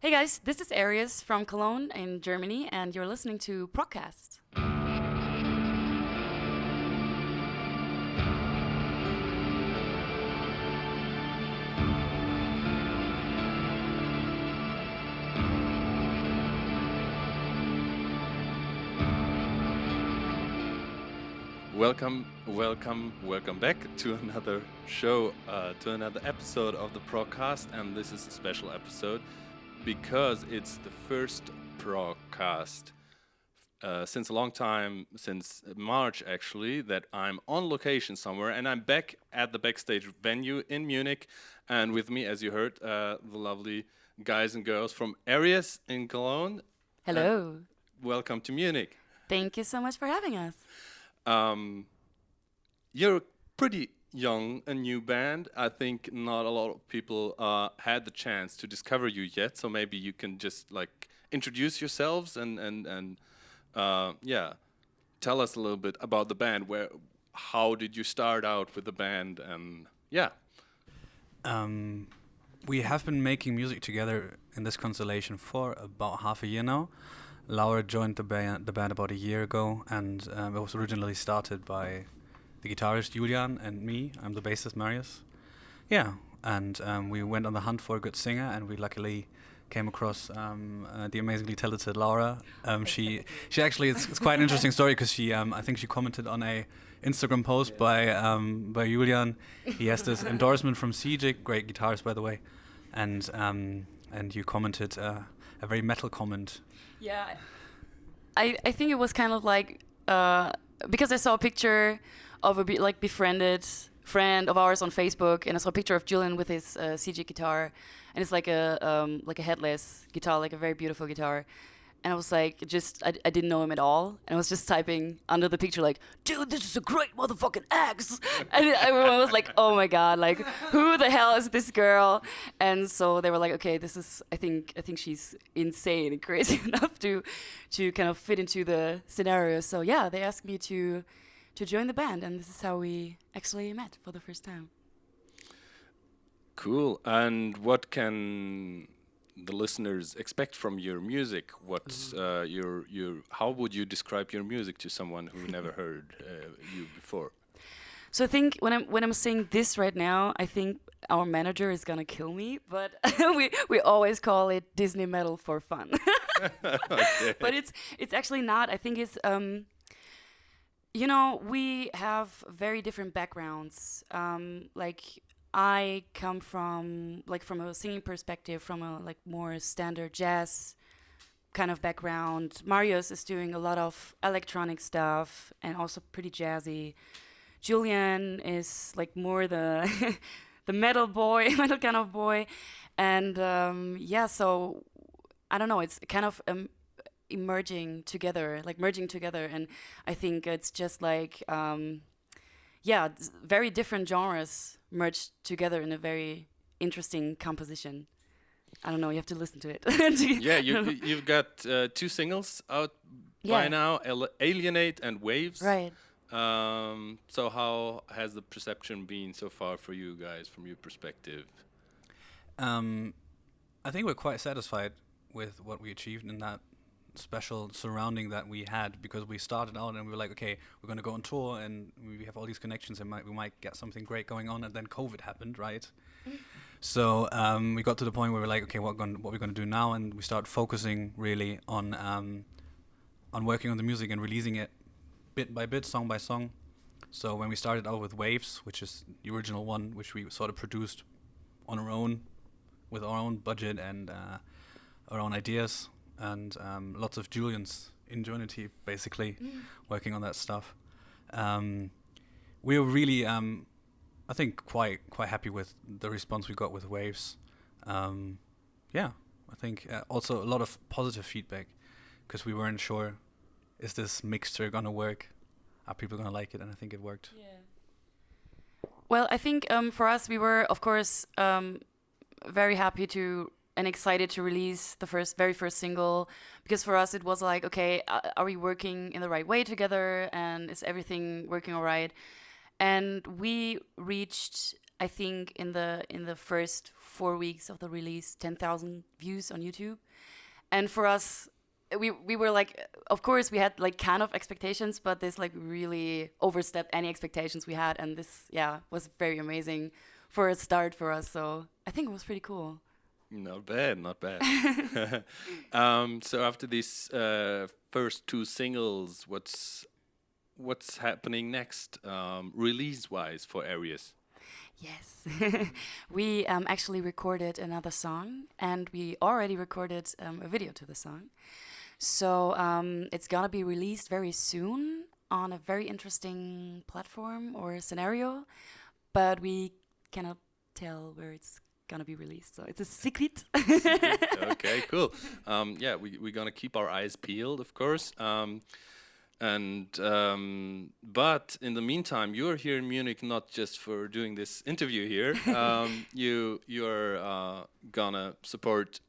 Hey guys, this is Aeries from Cologne in Germany, and you're listening to PROGCAST. Welcome back to another show, to another episode of the PROGCAST, and this is a special episode because it's the first PROGCAST since a long time, since March actually, that I'm on location somewhere, and I'm back at the Backstage venue in Munich, and with me, as you heard, the lovely guys and girls from Aeries in Cologne. Hello. Welcome to Munich. Thank you so much for having us. You're a pretty young, a new band. I think not a lot of people had the chance to discover you yet, so maybe you can just like introduce yourselves and tell us a little bit about the band. How did you start out with the band? And we have been making music together in this constellation for about half a year now. Laura joined the band about a year ago, and it was originally started by the guitarist Julian and me. I'm the bassist Marius. Yeah, and we went on the hunt for a good singer, and we luckily came across the amazingly talented Laura. She actually, it's quite an interesting story because she I think she commented on a Instagram post by Julian. He has this endorsement from CJ, great guitarist by the way, and you commented a very metal comment. Yeah, I think it was kind of like because I saw a picture of a befriended friend of ours on Facebook, and I saw a picture of Julian with his CG guitar, and it's like a headless guitar, like a very beautiful guitar. And I was like, I didn't know him at all, and I was just typing under the picture like, dude, this is a great motherfucking axe. And everyone was like, oh my god, like who the hell is this girl? And so they were like, okay, this is, I think she's insane and crazy enough to kind of fit into the scenario. So yeah, they asked me to join the band, and this is how we actually met for the first time. Cool. And what can the listeners expect from your music? What's how would you describe your music to someone who never heard you before? So I think when I'm saying this right now, I think our manager is gonna kill me, but we always call it Disney metal for fun. Okay. But it's actually not. I think it's we have very different backgrounds. Like I come from a singing perspective, from a more standard jazz kind of background. Marius is doing a lot of electronic stuff and also pretty jazzy. Julian is like more the the metal kind of boy, and so I don't know. It's kind of merging together, and I think it's just like very different genres merged together in a very interesting composition. I don't know, you have to listen to it. Yeah, you've got two singles out by now, Alienate and Waves. Right. So how has the perception been so far for you guys from your perspective? I think we're quite satisfied with what we achieved in that special surrounding that we had, because we started out and we were like, okay, we're going to go on tour and we have all these connections and we might get something great going on, and then COVID happened, right? So we got to the point where we're like, okay, what we're going to do now, and we start focusing really on working on the music and releasing it bit by bit, song by song. So when we started out with Waves, which is the original one, which we sort of produced on our own, with our own budget and our own ideas, and lots of Julian's ingenuity, basically, working on that stuff. We were really, I think, quite happy with the response we got with Waves. I think also a lot of positive feedback, because we weren't sure, is this mixture gonna work? Are people gonna like it? And I think it worked. Yeah. Well, I think for us, we were, of course, very happy and excited to release the very first single, because for us it was like, okay, are we working in the right way together, and is everything working all right? and we reached, I think, in the first 4 weeks of the release, 10,000 views on YouTube. And for us, we were like, of course we had like kind of expectations, but this like really overstepped any expectations we had, and this was very amazing for a start for us. So I think it was pretty cool. Not bad, not bad. So after these first 2 singles, what's happening next, release-wise for Aeries? Yes, we actually recorded another song, and we already recorded a video to the song. So it's gonna be released very soon on a very interesting platform or scenario, but we cannot tell where it's gonna be released. So it's a secret. Okay, cool. We're gonna keep our eyes peeled, of course. But in the meantime, you're here in Munich not just for doing this interview here. You're gonna support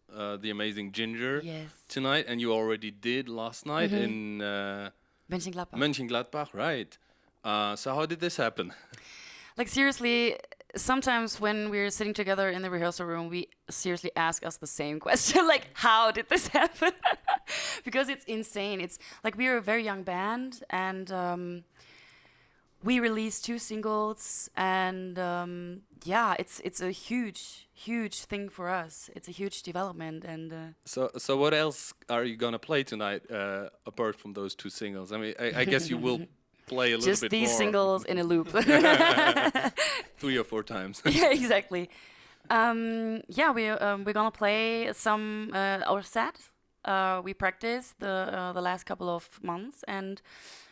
the amazing Jinjer tonight, and you already did last night in Mönchengladbach. Mönchengladbach, right? So how did this happen? Like seriously, sometimes when we're sitting together in the rehearsal room, we seriously ask us the same question, like, how did this happen? Because it's insane. It's like we're a very young band, and we released 2 singles, and it's a huge thing for us. It's a huge development, and So what else are you gonna play tonight apart from those 2 singles? I mean, I guess you will play a little just bit these more. singles in a loop. 3 or 4 times. Yeah, exactly. We're gonna play some our set. We practiced the last couple of months, and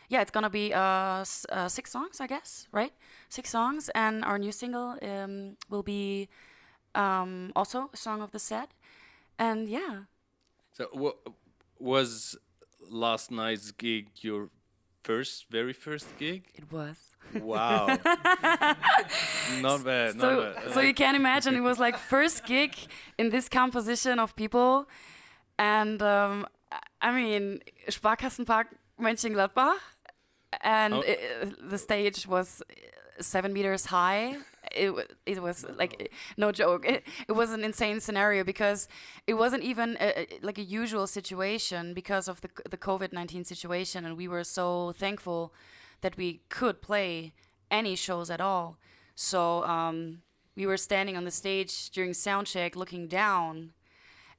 it's gonna be 6 songs, I guess, right? 6 songs, and our new single will be also a song of the set, and So was last night's gig your very first gig? it was. Wow. Not bad, not bad. So you can imagine, it was like first gig in this composition of people, and I mean, Sparkassenpark Mönchengladbach, and the stage was 7 meters high. It was like no joke. It was an insane scenario because it wasn't even like a usual situation because of the COVID-19 situation, and we were so thankful that we could play any shows at all. So we were standing on the stage during soundcheck, looking down,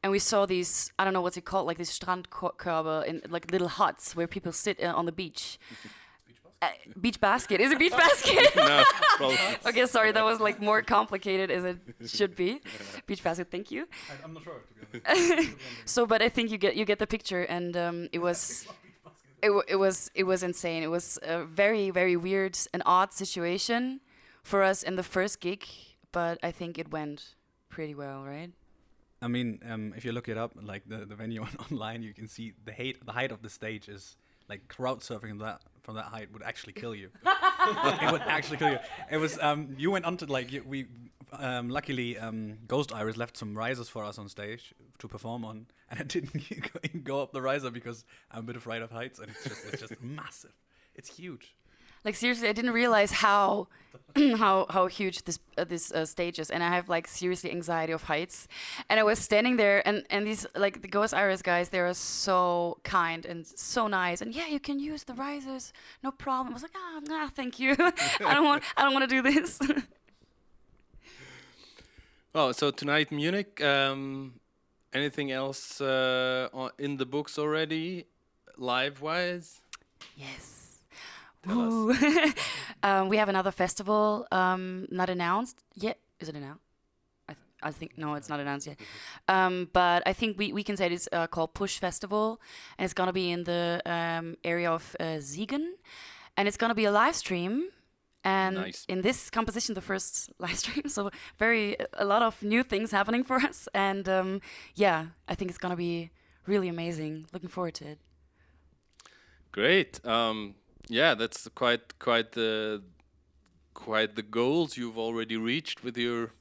and we saw these, I don't know what's it called, like these Strandkörbe in like little huts where people sit on the beach. Beach basket. Is it beach basket? No, probably. Okay, sorry, that was like more complicated as it should be. Beach basket, thank you. I'm not sure, to be honest. So, but I think you get the picture, and it was insane. It was a very, very weird and odd situation for us in the first gig, but I think it went pretty well, right? I mean, if you look it up, like the venue online, you can see the height of the stage is like crowd surfing from that height would actually kill you. It would actually kill you. It was you went onto like we luckily Ghost Iris left some risers for us on stage to perform on, and I didn't go up the riser because I'm a bit afraid of heights, and it's just massive. It's huge. Like seriously, I didn't realize how how huge this stage is, and I have like seriously anxiety of heights. And I was standing there, and these like the Ghost Iris guys, they are so kind and so nice, and you can use the risers, no problem. I was like, nah, thank you. I don't want to do this. Well, so tonight Munich. Anything else in the books already, live-wise? Yes. Tell us. We have another festival, not announced yet. Is it announced? I think no, it's not announced yet. But I think we can say it's called Push Festival, and it's gonna be in the area of Siegen, and it's gonna be a live stream. And Nice. in this composition, the first live stream, so a lot of new things happening for us, and I think it's gonna be really amazing. Looking forward to it. Great. Yeah, that's quite the goals you've already reached with your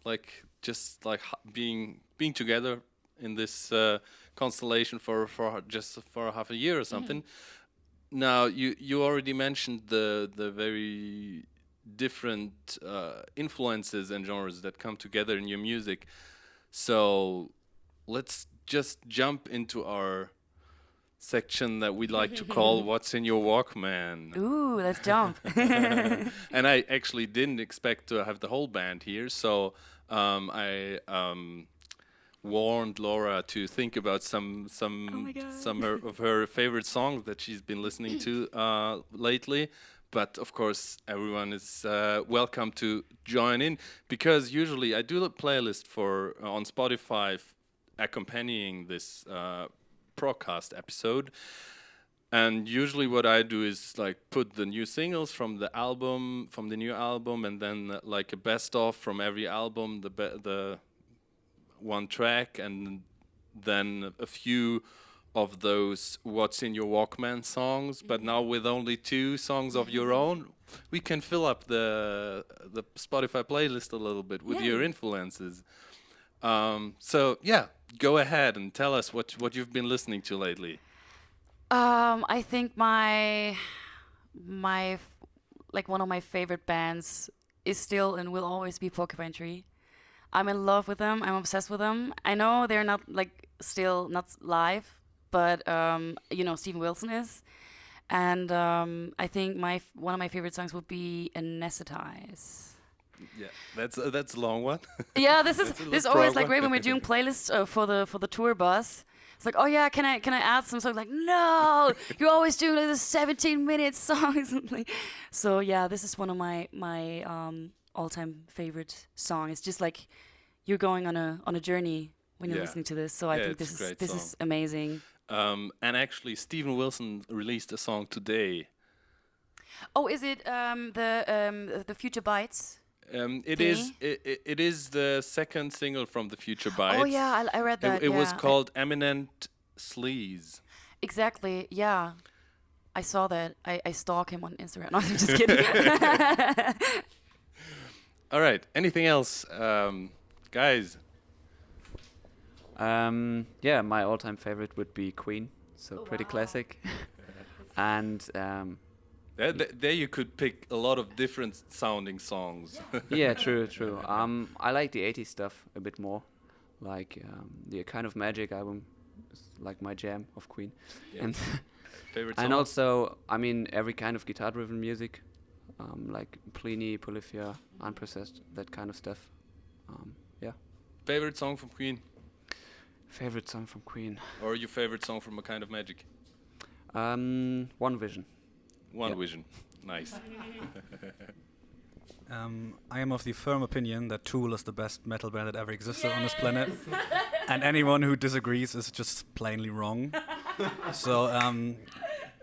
being together in this constellation for half a year or something. Now you already mentioned the very different influences and genres that come together in your music. So let's just jump into our section that we like to call What's in Your Walkman. Ooh, let's jump. And I actually didn't expect to have the whole band here, so I warned Laura to think about some of her favorite songs that she's been listening to lately. But of course, everyone is welcome to join in, because usually I do a playlist for on Spotify accompanying this PROGCAST episode. And usually what I do is like put the new singles from the album, from the new album, and then like a best of from every album, the one track, and then a few of those What's in Your Walkman songs. But now with only 2 songs of your own, we can fill up the Spotify playlist a little bit with your influences. So yeah, go ahead and tell us what you've been listening to lately. I think my like one of my favorite bands is still and will always be Porcupine Tree. I'm in love with them. I'm obsessed with them. I know they're not still not live, but Steven Wilson is, and I think one of my favorite songs would be Anesthetize. Yeah, that's a long one. Yeah, this is always like great when we're doing playlists for the tour bus. It's like, oh yeah, can I add some songs? Like, no, you always do like this 17-minute songs. So yeah, this is one of my all-time favorite song. It's just like you're going on a journey when you're listening to this. So I think this is amazing. And actually, Steven Wilson released a song today. Oh, is it the Future Bites? It is the second single from the Future Bites. Oh yeah, I read that. It was called Eminent Sleaze. Exactly. Yeah, I saw that. I stalk him on Instagram. No, I'm just kidding. All right. Anything else, guys? My all-time favorite would be Queen. So pretty classic. And there you could pick a lot of different sounding songs. yeah, true. I like the 80s stuff a bit more. Like the Kind of Magic album is like my jam of Queen. Yeah. And favorite song? And also, I mean, every kind of guitar-driven music, like Pliny, Polyphia, Unprocessed, that kind of stuff. Yeah. Favorite song from Queen? Favorite song from Queen? Or your favorite song from A Kind of Magic? One Vision. One Vision. Nice. I am of the firm opinion that Tool is the best metal band that ever existed on this planet. And anyone who disagrees is just plainly wrong. So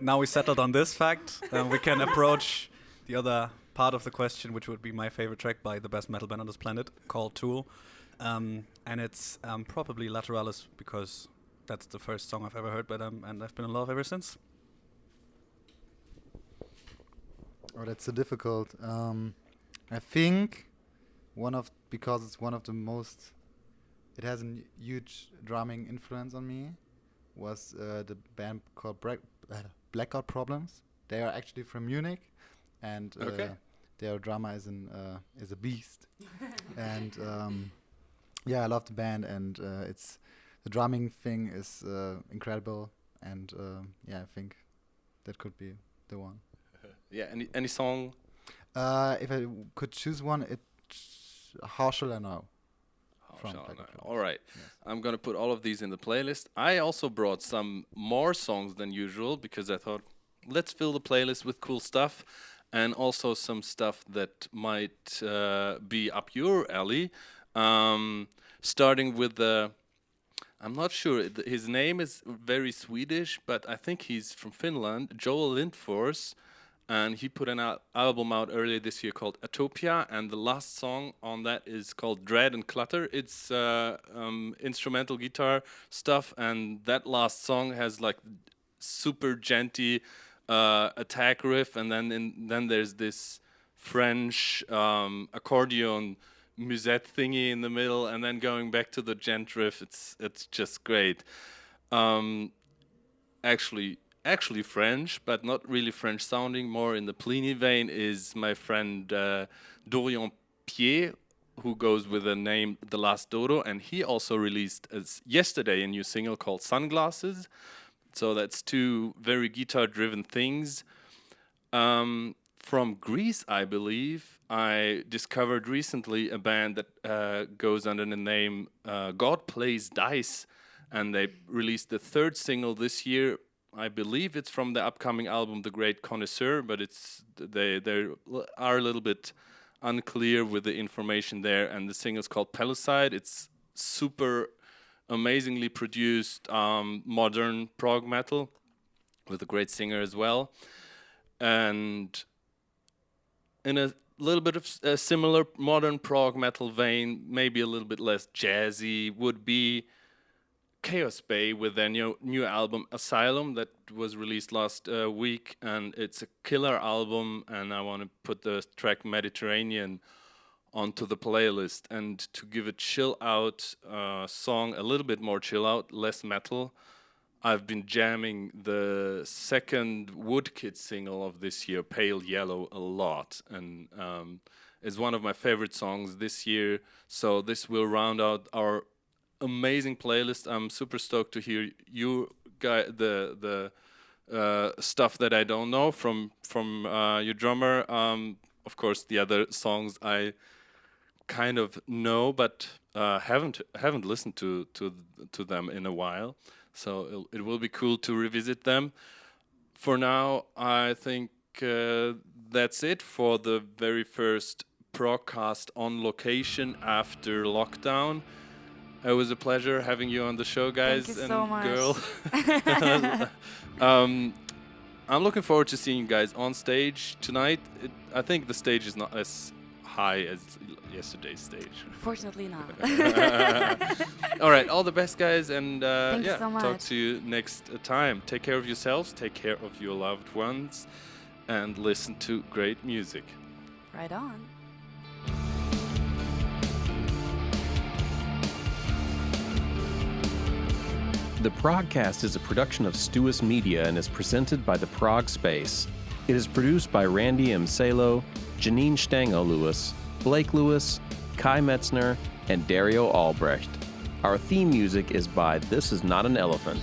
now we settled on this fact. We can approach the other part of the question, which would be my favorite track by the best metal band on this planet, called Tool. And it's probably Lateralis, because that's the first song I've ever heard by them, and I've been in love ever since. Oh, that's so difficult. I think because it's one of the most, it has a huge drumming influence on me, was the band called Blackout Problems. They are actually from Munich, and their drummer is a beast. And I love the band, and the drumming thing is incredible, and I think that could be the one. Yeah, any song? If I could choose one, How Shall I Know? All right. Yes. I'm going to put all of these in the playlist. I also brought some more songs than usual, because I thought, let's fill the playlist with cool stuff, and also some stuff that might be up your alley. Starting with I'm not sure, his name is very Swedish, but I think he's from Finland, Joel Lindfors. And he put an album out earlier this year called Atopia, and the last song on that is called Dread and Clutter. It's instrumental guitar stuff, and that last song has like super genty attack riff, and then there's this French accordion musette thingy in the middle, and then going back to the gent riff. It's just great. Actually, actually French, but not really French sounding, more in the Pliny vein, is my friend Dorian Pied, who goes with the name The Last Dodo, and he also released yesterday a new single called Sunglasses. So that's two very guitar-driven things. From Greece, I believe, I discovered recently a band that goes under the name God Plays Dice, and they released the third single this year. I believe it's from the upcoming album The Great Connoisseur, but they are a little bit unclear with the information there, and the single's called Pellucide. It's super amazingly produced modern prog metal with a great singer as well, and in a little bit of a similar modern prog metal vein, maybe a little bit less jazzy, would be Chaosbay with their new album Asylum that was released last week, and it's a killer album, and I want to put the track Mediterranean onto the playlist. And to give a chill out song, a little bit more chill out, less metal, I've been jamming the second Woodkid single of this year, Pale Yellow, a lot, and it's one of my favorite songs this year. So this will round out our amazing playlist. I'm super stoked to hear you guys the stuff that I don't know from your drummer. Of course, the other songs I kind of know, but haven't listened to them in a while. So it will be cool to revisit them. For now, I think that's it for the very first PROGCAST on location after lockdown. It was a pleasure having you on the show, guys. Thank you and so much. Girl. I'm looking forward to seeing you guys on stage tonight. I think the stage is not as high as yesterday's stage. Fortunately not. All right, all the best, guys, and Thank you yeah, so much. talk to you next time. Take care of yourselves, take care of your loved ones, and listen to great music. Right on. The PROGCAST is a production of Stewis Media and is presented by the Prog Space. It is produced by Randy M. Salo, Janine Stango-Lewis, Blake Lewis, Kai Metzner, and Dario Albrecht. Our theme music is by This Is Not an Elephant.